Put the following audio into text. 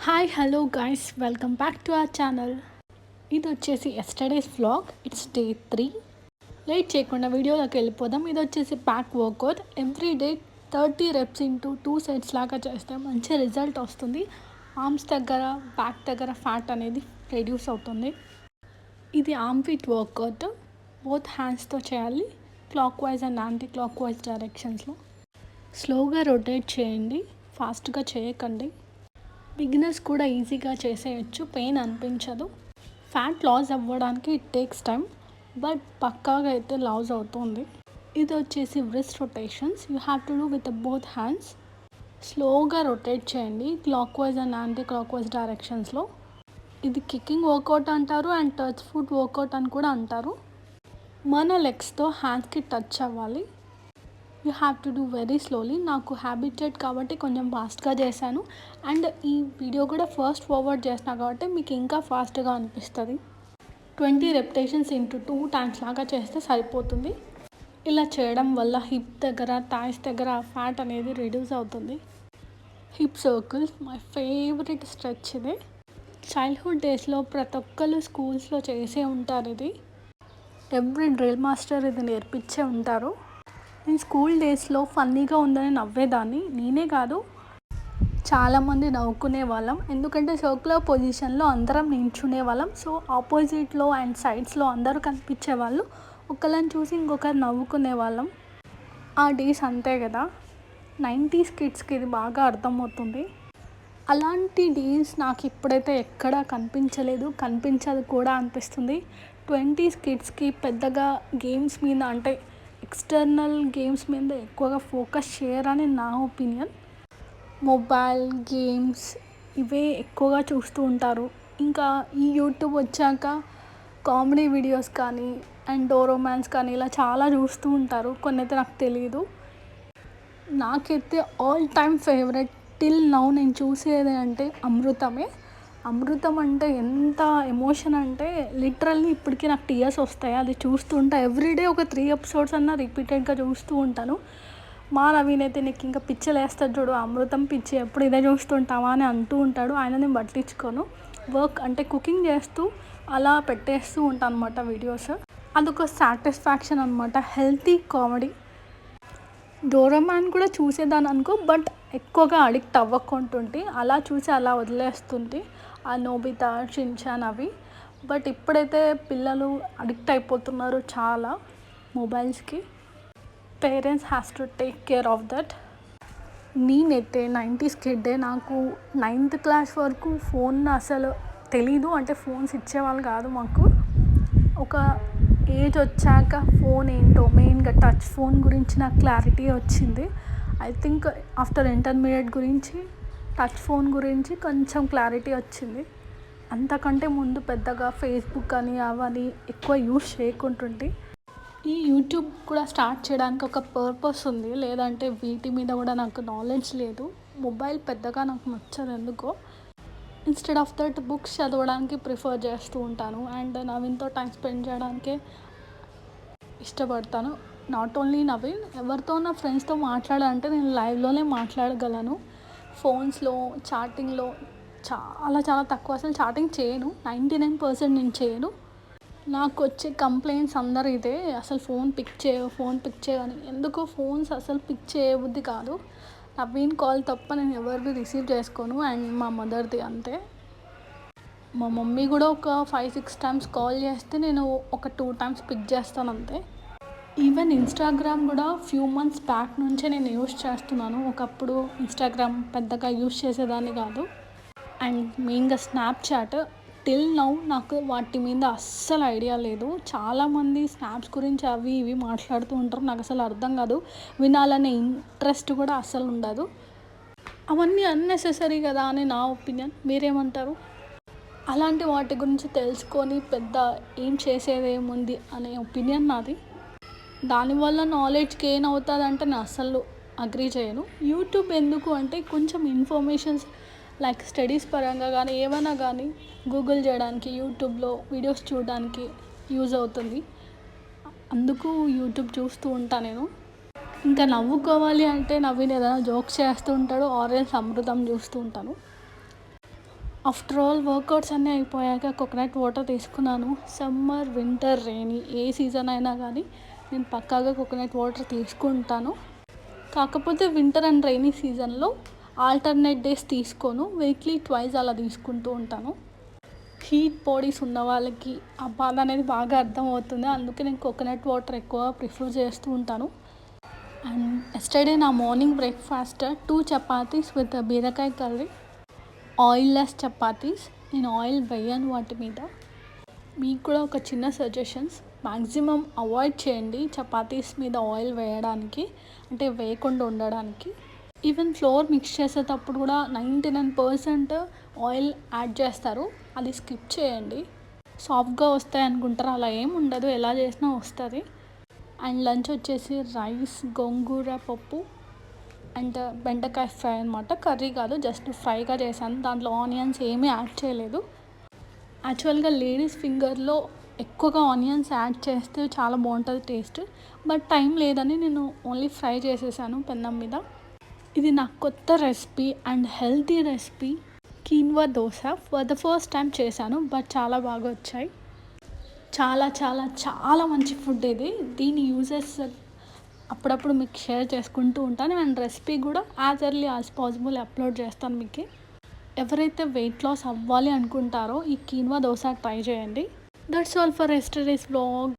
Hi hello guys welcome back to our channel. ఇది వచ్చేసి yesterday's vlog. It's day 3. Late చేయకుండా వీడియోలోకి వెళ్ళిపోదాం. ఇది వచ్చేసి back workout. Every day 30 reps into 2 sets లాగా చేస్తే మంచి రిజల్ట్ వస్తుంది. ఆర్మ్స్ దగ్గర బ్యాక్ దగ్గర ఫ్యాట్ అనేది రెడ్యూస్ అవుతుంది. ఇది ఆర్మ్ ఫిట్ వర్కౌట్. బోత్ హ్యాండ్స్తో చేయాలి. Clockwise and anti clockwise డైరెక్షన్స్లో. స్లోగా రొటేట్ చేయండి, ఫాస్ట్గా చేయకండి. బిగినర్స్ కూడా ఈజీగా చేసేయచ్చు, పెయిన్ అనిపించదు. ఫ్యాట్ లాస్ అవ్వడానికి ఇట్ టేక్స్ టైం, బట్ పక్కాగా అయితే లాస్ అవుతుంది. ఇది వచ్చేసి wrist rotations. You have to do with both hands. స్లోగా రొటేట్ చేయండి clockwise and anti clockwise డైరెక్షన్స్లో. ఇది కిక్కింగ్ వర్కౌట్ అంటారు అండ్ టచ్ ఫుట్ వర్కౌట్ అని కూడా అంటారు. మన లెగ్స్తో హ్యాండ్స్కి టచ్ అవ్వాలి. You have to do very slowly. నాకు హ్యాబిటెడ్ కాబట్టి కొంచెం ఫాస్ట్గా చేశాను. అండ్ ఈ వీడియో కూడా ఫాస్ట్ ఫార్వర్డ్ చేసిన కాబట్టి మీకు ఇంకా ఫాస్ట్గా అనిపిస్తుంది. 20 రెప్యుటేషన్స్ ఇంటూ 2 టైమ్స్ లాగా చేస్తే సరిపోతుంది. ఇలా చేయడం వల్ల హిప్ దగ్గర థాయ్స్ దగ్గర ఫ్యాట్ అనేది రిడ్యూస్ అవుతుంది. Hip circles my favourite stretch ఇది. చైల్డ్హుడ్ డేస్లో ప్రతి ఒక్కరు స్కూల్స్లో చేసే ఉంటారు. ఇది ఎవ్రీ డ్రిల్ మాస్టర్ ఇది నేర్పించే ఉంటారు. నేను స్కూల్ డేస్లో ఫన్నీగా ఉందని నవ్వేదాన్ని. నేనే కాదు, చాలామంది నవ్వుకునే వాళ్ళం. ఎందుకంటే సర్కులర్ పొజిషన్లో అందరం నించునే వాళ్ళం. సో ఆపోజిట్లో అండ్ సైడ్స్లో అందరూ కనిపించే వాళ్ళు. ఒకళ్ళని చూసి ఇంకొకరు నవ్వుకునే వాళ్ళం. ఆ డేస్ అంతే కదా. 90s కిడ్స్కి ఇది బాగా అర్థమవుతుంది. అలాంటి డేస్ నాకు ఇప్పుడైతే ఎక్కడా కనిపించలేదు, కనిపించదు కూడా అనిపిస్తుంది. 20s కిడ్స్కి పెద్దగా గేమ్స్ మీద అంటే ఎక్స్టర్నల్ గేమ్స్ మీద ఎక్కువగా ఫోకస్ చేయరని నా ఒపీనియన్. మొబైల్ గేమ్స్ ఇవే ఎక్కువగా చూస్తూ ఉంటారు. ఇంకా ఈ యూట్యూబ్ వచ్చాక కామెడీ వీడియోస్ కానీ అండ్ డోరోమాన్స్ కానీ ఇలా చాలా చూస్తూ ఉంటారు. కొన్ని అయితే నాకు తెలియదు. నాకైతే all time favourite till now నేను చూసేది అంటే అమృతమే. అమృతం అంటే ఎంత ఎమోషన్ అంటే లిటరల్లీ ఇప్పటికీ నాకు టీయర్స్ వస్తాయి అది చూస్తుంటా. ఎవ్రీడే ఒక 3 ఎపిసోడ్స్ అన్నా రిపీటెడ్గా చూస్తూ ఉంటాను. మా నవీన్ అయితే నీకు ఇంకా పిచ్చలేస్తాడు చూడు, అమృతం పిచ్చి ఎప్పుడు ఇదే చూస్తుంటావా అని అంటూ ఉంటాడు. ఆయన నేను పట్టించుకోను. వర్క్ అంటే కుకింగ్ చేస్తూ అలా పెట్టేస్తూ ఉంటాను అనమాట వీడియోస్. అదొక సాటిస్ఫాక్షన్ అనమాట. Healthy comedy. డోరామాన్ కూడా చూసేదాన్ని అనుకో, బట్ ఎక్కువగా అడిక్ట్ అవ్వకుంటుంటే అలా చూసి అలా వదిలేస్తుంది. ఆ నోబితా షిన్చాన్ అవి. బట్ ఇప్పుడైతే పిల్లలు అడిక్ట్ అయిపోతున్నారు చాలా మొబైల్స్కి. Parents has to take care of that. నేనైతే 90s కిడ్డే. నాకు 9th క్లాస్ వరకు ఫోన్ అసలు తెలీదు. అంటే ఫోన్స్ ఇచ్చేవాళ్ళు కాదు మాకు. ఒక ఏజ్ వచ్చాక ఫోన్ ఏంటో మెయిన్గా టచ్ ఫోన్ గురించి నాకు క్లారిటీ వచ్చింది. ఐ థింక్ ఆఫ్టర్ ఇంటర్మీడియట్ గురించి టచ్ ఫోన్ గురించి కొంచెం క్లారిటీ వచ్చింది. అంతకంటే ముందు పెద్దగా ఫేస్బుక్ అని అవని ఎక్కువ యూజ్ చేయకుంటుంటే. ఈ యూట్యూబ్ కూడా స్టార్ట్ చేయడానికి ఒక పర్పస్ ఉంది, లేదంటే వీటి మీద కూడా నాకు నాలెడ్జ్ లేదు. మొబైల్ పెద్దగా నాకు నచ్చదు ఎందుకో. ఇన్స్టెడ్ ఆఫ్ దట్ బుక్స్ చదవడానికి ప్రిఫర్ చేస్తూ ఉంటాను. అండ్ నవీన్తో టైం స్పెండ్ చేయడానికే ఇష్టపడతాను. నాట్ ఓన్లీ నవీన్, ఎవరితో నా ఫ్రెండ్స్తో మాట్లాడాలంటే నేను లైవ్లోనే మాట్లాడగలను. ఫోన్స్లో చాటింగ్లో చాలా చాలా తక్కువ. అసలు చాటింగ్ చేయను. 99% నేను చేయను. నాకు వచ్చే కంప్లైంట్స్ అందరూ ఇదే, అసలు ఫోన్ పిక్ చేయని. ఎందుకో ఫోన్స్ అసలు పిక్ చేయబుద్ధి కాదు. నవీన్ కాల్ తప్ప నేను ఎవరిది రిసీవ్ చేసుకోను. అండ్ మా మదర్ది అంతే. మా మమ్మీ కూడా ఒక 5-6 టైమ్స్ కాల్ చేస్తే నేను ఒక 2 టైమ్స్ పిక్ చేస్తాను అంతే. ఈవెన్ ఇన్స్టాగ్రామ్ కూడా ఫ్యూ మంత్స్ బ్యాక్ నుంచే నేను యూస్ చేస్తున్నాను. ఒకప్పుడు ఇన్స్టాగ్రామ్ పెద్దగా యూస్ చేసేదాన్ని కాదు. అండ్ మెయిన్గా స్నాప్చాట్. టిల్ నౌ నాకు వాటి మీద అస్సలు ఐడియా లేదు. చాలామంది స్నాప్స్ గురించి అవి ఇవి మాట్లాడుతూ ఉంటారు. నాకు అసలు అర్థం కాదు. వినాలనే ఇంట్రెస్ట్ కూడా అస్సలు ఉండదు. అవన్నీ అన్నెసెసరీ కదా అని నా ఒపీనియన్. మీరేమంటారు? అలాంటి వాటి గురించి తెలుసుకొని పెద్ద ఏం చేసేది ఏముంది అనే ఒపీనియన్ నాది. దానివల్ల నాలెడ్జ్ గెయిన్ అవుతుంది అంటే నేను అస్సలు అగ్రీ చేయను. యూట్యూబ్ ఎందుకు అంటే కొంచెం ఇన్ఫర్మేషన్స్ లైక్ స్టడీస్ పరంగా కానీ ఏమైనా కానీ గూగుల్ చేయడానికి, యూట్యూబ్లో వీడియోస్ చూడడానికి యూజ్ అవుతుంది. అందుకు యూట్యూబ్ చూస్తూ ఉంటాను నేను. ఇంకా నవ్వుకోవాలి అంటే నవీన్ ఏదైనా జోక్స్ చేస్తూ ఉంటాడు, ఆరెంజ్ అమృతం చూస్తూ ఉంటాను. ఆఫ్టర్ ఆల్ వర్కౌట్స్ అన్నీ అయిపోయాక కోకోనట్ వాటర్ తీసుకున్నాను. సమ్మర్, వింటర్, రెయినీ ఏ సీజన్ అయినా కానీ నేను పక్కాగా కోకోనట్ వాటర్ తీసుకుంటాను. కాకపోతే వింటర్ అండ్ రెయినీ సీజన్లో ఆల్టర్నేట్ డేస్ తీసుకోను, వీక్లీ ట్వైస్ అలా తీసుకుంటూ ఉంటాను. హీట్ బాడీస్ ఉన్న వాళ్ళకి ఆ బాధ అనేది బాగా అర్థమవుతుంది. అందుకే నేను కోకోనట్ వాటర్ ఎక్కువ ప్రిఫర్ చేస్తూ ఉంటాను. అండ్ ఎస్టర్డే నా మార్నింగ్ బ్రేక్ఫాస్ట్ 2 చపాతీస్ విత్ బీరకాయ కర్రీ, ఆయిల్లెస్ చపాతీస్. నేను ఆయిల్ వేయను వాటి మీద. మీకు కూడా ఒక చిన్న సజెషన్స్, మ్యాక్సిమం అవాయిడ్ చేయండి చపాతీస్ మీద ఆయిల్ వేయడానికి, అంటే వేయకుండా ఉండడానికి. ఈవెన్ ఫ్లోర్ మిక్స్ చేసేటప్పుడు కూడా 99% ఆయిల్ యాడ్ చేస్తారు, అది స్కిప్ చేయండి. సాఫ్ట్గా వస్తాయి అనుకుంటారు, అలా ఏం ఉండదు, ఎలా చేసినా వస్తుంది. అండ్ లంచ్ వచ్చేసి రైస్, గోంగూర పప్పు అండ్ బెండకాయ ఫ్రై అనమాట. కర్రీ కాదు, జస్ట్ ఫ్రైగా చేశాను. దాంట్లో ఆనియన్స్ ఏమీ యాడ్ చేయలేదు. యాక్చువల్గా లేడీస్ ఫింగర్లో ఎక్కువగా ఆనియన్స్ యాడ్ చేస్తే చాలా బాగుంటుంది టేస్ట్, బట్ టైం లేదని నేను ఓన్లీ ఫ్రై చేసేసాను పెన్నం మీద. ఇది నా కొత్త recipe and healthy recipe, quinoa dosa. For the first time చేశాను, బట్ చాలా బాగా వచ్చాయి. చాలా చాలా చాలా మంచి ఫుడ్ ఇది. దీని యూజెస్ అప్పుడప్పుడు మీకు షేర్ చేసుకుంటూ ఉంటాను. అండ్ రెసిపీ కూడా as early as possible upload చేస్తాను మీకు. ఎవరైతే వెయిట్ లాస్ అవ్వాలి అనుకుంటారో ఈ కీన్వా దోశ ట్రై చేయండి. That's all for yesterday's vlog.